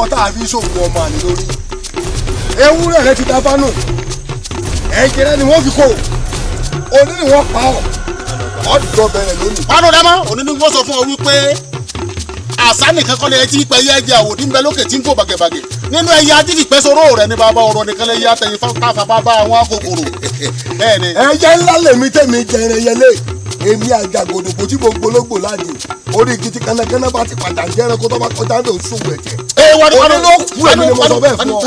ọkọ tá a fi ṣòwò ọmọ àlè lórí ewúrẹ́ rẹ ti da fánù ẹ̀jẹ̀ rẹ ni wọ́n fi kó òní ni wọ́n pa ọ́ ọ̀dọ̀ bẹ̀rẹ̀ lónìí. pánú dámọ́ òní ni wọ́n sọ fún ọ wípé àṣà nìkan kọ́ lè ti pẹ́ yẹ ẹ̀jẹ̀ àwòdì ń bẹ lókè tí ń fò bàgẹ̀bàgẹ̀ nínú ẹ̀yà adídì pẹ́ sọ̀rọ̀ rẹ̀ ní bàbá ọ̀rọ̀ nìkan lè yá tẹ̀yìn káfà bàbá àwọn akókòrò bẹ́ẹ̀ ni. ẹ̀jẹ̀ ńlá lèmi tẹ̀mí jẹrẹ yẹlé èmi àjàgòdògbò tí gbogbo ológbò láàdì orí igi tí kánnakánná bá ti padà jẹrẹ kó tó bá kọjá ní òṣùwò ẹ̀jẹ̀. wọ́n ló kú ẹ̀mí ni mo sọ bẹ́ẹ̀ fún ọ.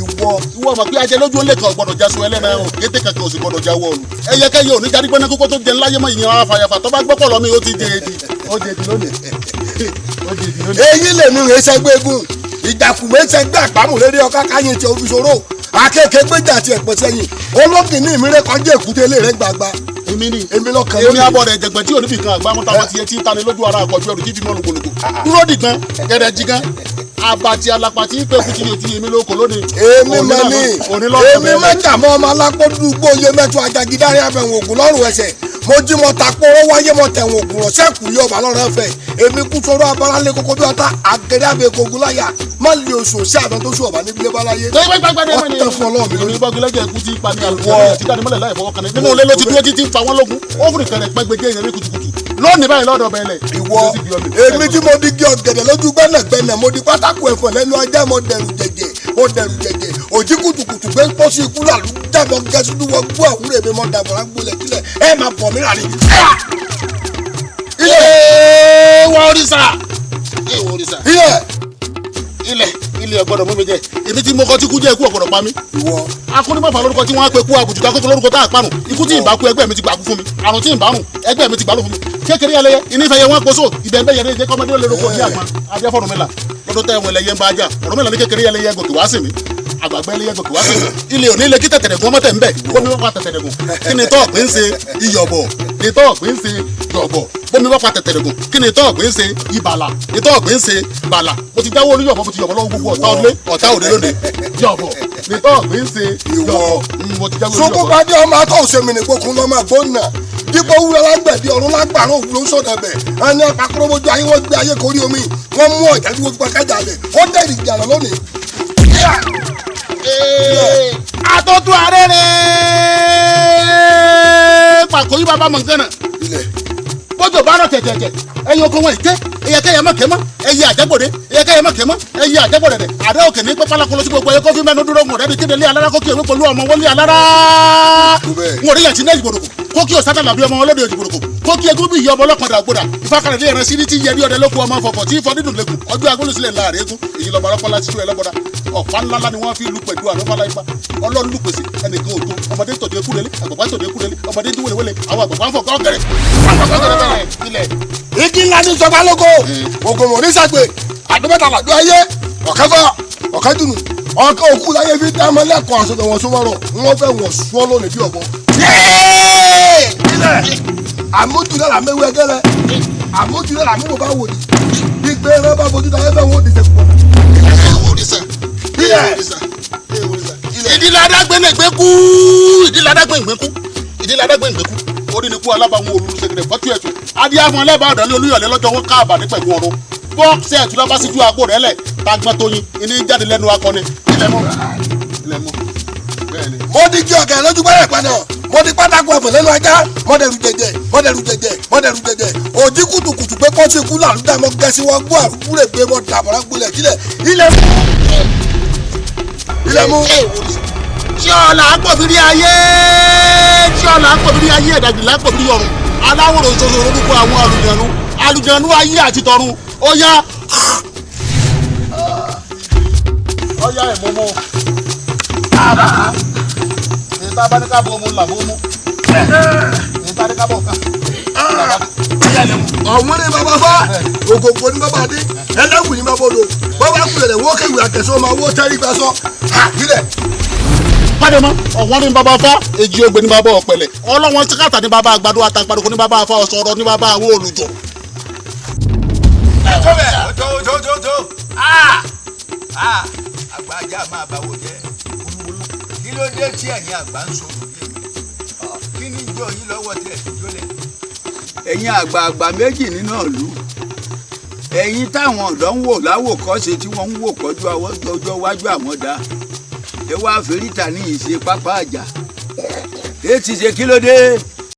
ìwọ ọmọ pé ajẹ lójú ó lè kàn gbọ́dọ̀ já sun ẹlẹ́nà ẹ̀hún kété kankan ò sì gbọ́dọ̀ já wọ́ọ̀lù ẹyẹkẹyẹ ò ní jáde gbẹ́ná kókó tó jẹ ńláyé mọ́ ìyẹn afàyàfà tó bá gbọ́pọ̀ lọ́mí ó ti jẹ èdè. ó jẹ èdè lónìí. èyí lèmi rè sẹgbẹ́gun ìjàkùmẹ́ sẹgbẹ́ àpamọ́ lérí ọkà káyìn tí o fi ṣòro akéèké gbéjà tiẹ̀ pẹ́ sẹ́yìn olókìní ìmírẹ́ kọjá èkúté lè rẹ́ gbàgbà èmi lọ́kàn lónìí. èmi abọ́ rẹ̀ jẹ̀gbẹ́ tí ò níbi kan àgbà mọ́ta wọn ti yẹ tí tani lójú ara àkọ́jú ẹrù tí fi mọ́ lùgbòlùgbò dúró dìgbọ́n gẹ̀rẹ́ jigan abati alapati pé kùtì yóò ti yèmí lóko lónìí. èmi mẹ́ni èmi mẹ́ta mọ́ ọmọ alákòódùgbò yé mẹ́tọ́ ajagidárí abẹ́wọ̀n ògùn lọ́rùn ẹsẹ̀ mo jí mo ta pé owó wáyé mo tẹ̀wọ̀n ògùn rọ̀ sẹ́kù yóò bá lọ́rọ̀ ẹ̀fẹ̀ èmi kú sọ̀rọ̀ abáralé kókó bí ọ̀tá àgẹ̀dẹ̀ abẹ́ kogun láyà má lè oṣù sí àtọ́ tó sùn ọ̀bà nígbìlẹ̀ báláyé ọ̀tẹ̀ fún ọlọ́run mi lónìí. ìbọ̀gìlẹ́jẹ̀ ikú ti pa ní àlùkò àti dánimọ̀lẹ̀ láì fọwọ́ kan nínú ilé ló ti dúró títí ń fa wọn lógun ó fún ìkẹrẹ pẹ́gbẹ́jẹ́ ìrẹ́lẹ́ kutukutu lónìí báyìí lọ́dọ̀ bẹ́ẹ̀lẹ̀. ìwọ èmi tí mo di gé ọ̀gẹ̀dẹ̀ lójú gbẹ́nàgbẹ́nà mo di pátákó ẹ̀fọ́ lẹ́nu ajá mo dẹ̀rù jẹ̀jẹ̀ òjì kùtùkùtù gbé pọ́sí ikú làlú dàbọ̀ gẹ̀ẹ́sùdù wọ gbọ́ àwúrẹ́ mi mọ́ dàbọ̀ lágbólẹ̀ kílẹ̀ ẹ máa bọ̀ mí rà ní. ilé ọgbọ́dọ̀ mú mi jẹ èmi tí mo kọ tí kú jẹ ikú ọgbọ́dọ̀ pa mí. ìwọ akúnimọ̀fà lórúkọ tí wọ́n á pe kú àbùjùtà kókó lórúkọ tá a parun ikú tí ìbá kú ẹgbẹ́ mi ti gbà kú fún mi àrùn tí ìbá rùn ẹgbẹ́ mi ti gbà ló fún mi kékeré ẹlẹ́yẹ ìnífẹ̀yẹ wọn kóso ìbẹ̀ǹbẹ̀ yẹn lè kọ́mọdé ó lè roko ní àgbọn adé fọ́nrúnmẹ́là lọ́dún tẹ́ wọn ẹlẹ́yẹ ń bá ajá Ọ̀rúnmìlà ní kékeré ẹlẹ́yẹ gòkè wá sí mi àgbàgbẹ́ ẹlẹ́yẹ gòkè wá sí mi ilé òní ilé kí tẹ̀tẹ̀dẹ̀gùn ọmọ tẹ̀ ń bẹ̀ bómi wọ́n pa tẹ̀tẹ̀dẹ̀gùn kí ni tọ́ọ̀ pé ń ṣe iyọ̀bọ̀ ni tọ́ọ̀ pé ń ṣe yọ̀bọ̀ bómi wọ́n pa tẹ̀tẹ̀dẹ̀gùn kí ni tọ́ọ̀ pé ń ṣe ibàlà ni tọ́ọ̀ pé ń ṣe bàlà mo ti dáwọ́ orí yọ̀bọ̀ mo ti yọ̀bọ̀ lọ́wọ́ gbogbo ọ̀tá ọdún ọ̀tá òde lóde yọ̀bọ̀ ni tọ́ọ̀ pé ń ṣe yọ̀bọ̀ mo ti dáwọ́ orí yọ̀bọ̀. sokopade ọmọ atọ́ òsèmi nìgbòkun lọ́mọ àgbọ̀nà dípò wúrẹ́ lágbẹ̀dì ọ̀run lágbàrún òwúrọ̀ ń sọ̀dọ̀ bẹ̀ ẹni apakúrò mojú ayé wọ́n gbé ayé korí omi wọ́n mú ọ̀jà tí wọ́n fi pàkájà lẹ̀ ó dẹ̀rì ìjànà lónìí. àtọ́tù arẹ́rẹ́ pàkó yí bàbá mọ̀ngànà bójú bá rọ̀ tẹ̀tẹ̀tẹ̀ ẹyin oko wọn ìtẹ́ ẹyẹkẹyẹ mọ̀ kẹ́mọ́ ẹyẹ àjẹgbòde ẹyẹkẹyẹ mọ̀ kẹ́mọ́ ẹyẹ àjẹgbòde rẹ̀ àdé òkè ní pẹ́pàlà kọlọ́sí gbogbo ẹyẹ kófí mẹ́nu dúró ńgọ̀ rẹ́bi kéde lé alára kókì èwe pẹ̀lú ọmọ wọlé alára ńgọ̀ rí yàtí náà ìgbòdòkò kókì òsátà làbí ọmọ wọn lóde ìgbòdòkò kókì egún bí ìyá ọmọ ọlọ́pàá àgbòdà ìfakàrẹ̀lẹ̀ ẹ̀rẹ́ sí ní ti yẹrí ọdẹ lóko ọmọ fọ̀fọ̀ tí ìfọ̀ dídùn lẹ́kùn ọjọ́ agolosílẹ̀ láàrin egun èyí lọ́mọ ọlọ́pàá ti tú ẹ lọ́gbọ̀dá ọ̀pá ńláńlá ni wọ́n fi lu pẹ̀lú àlọ́fàlà ipa ọlọ́run lù pèsè ẹnìkan òdo ọmọdé tòde kúrẹ́lẹ́ àgbàgbà tòde kúrẹ́lẹ́ ọmọdé ń wẹ́lẹ́wẹ́lẹ́ àwọn àgbàgbà ń fọ̀ gọ́gẹ̀rẹ̀ bẹ̀rẹ̀ ilẹ̀. igi ńlá ní sọgbà lóko ògùn mọ̀ nísàgbè àdúgbòtà làdú ayé ọ̀kẹ́fà ọ̀kẹ́dùnú ọ̀kẹ́ òkú láyé fi dá mọ́lẹ́kọ̀ọ́ àṣọ̀tọ̀ wọn sọ́wọ́rọ̀ wọ́n fẹ́ wọ̀ sọ́ lónìí bí ọ̀bọ. àmójúlẹ̀ là mẹ́wẹ́ gẹ́lẹ́ àmójúlẹ̀ là mẹ́wọ́ bá wò ní gbígbé rẹ́ bá fojú táyé fẹ́ wọ́n dìde púpọ̀. ìdílé adágbé kú ìdílé adágbé ìgbẹ́kú ìdílé adágbé ìgbẹ́kú orí ni kú alábàáwọn olùsègùn fọ́tú ẹ̀tù adíyàfọn ẹlẹ́bàá ọ̀dọ́lé olúyọ̀lé lọ́jọ́ wọn káàbà ní pẹ̀lú ọ̀run bọ́ọ̀sì ẹ̀tù lọ́ba síjú àgbo rẹ̀ lẹ̀ tagbọ́n tóyin ìní jáde lẹ́nu akọni ilẹ̀ mọ́ bẹ́ẹ̀ ni. mo di kí ọ̀gá lójú gbẹ́rẹ̀ padà mo di pátákó ẹ̀fọ́ lẹ́nu ajá mọ́dẹ̀rù jẹjẹ òjì kùtùkùtù pé kọ́sí ikú làlúdà mọ́ gẹ̀ẹ́sì wọn gbọ́ àrùkúrè gbé mọ́ dàbọ̀rá gbolẹ̀ kílẹ̀ ilẹ̀ mú. tí ọ̀la àpòbírí ayé ẹ̀dàgbìlá àpòbírí ọ̀run aláwòrán òṣòṣò orúkọ àwọn àlùjànnú ayé àti tọ̀run ó yá ẹ̀mọ́mọ́ ìta bá ní ká bọ́ ọmọ làbọ́ ọmọ ìta ní ká bọ̀ ká ọ̀wọ́n ní bàbá fá ògògbò ní bàbá dé ẹlẹ́gùn ní bàbá odò bàbá kúlẹ̀ wọ́n kéwì àtẹ̀sọ́ máa wọ́ tẹ́rí gbà sọ àbílẹ̀. pàdé mọ́ ọ̀wọ́n ní bàbá fá èjì ogbè ní bàbá ọ̀pẹ̀lẹ̀ ọlọ́wọ́n tíkàtà ní bàbá àgbàdo àtàgbàdo ní bàbá afá ọ̀sọ̀rọ̀ ní bàbá àwọn olùjọ. àgbà ajá máa bá wo jẹ kí ló dé tí ẹ̀yin àgbà ń sọ òye kí ni ìjọ yìí lọ́wọ́ tí ẹ̀ fi jólẹ̀. ẹ̀yin àgbààgbà méjì nínú ìlú ẹ̀yin táwọn ọ̀dọ́ ń wò láwòkọ́ṣe tí wọ́n ń wò kọjú ọjọ́ iwájú àwọn dá ẹ wá fèrítà ní ìṣe pápá àjà èyí ti ṣe kí ló dé.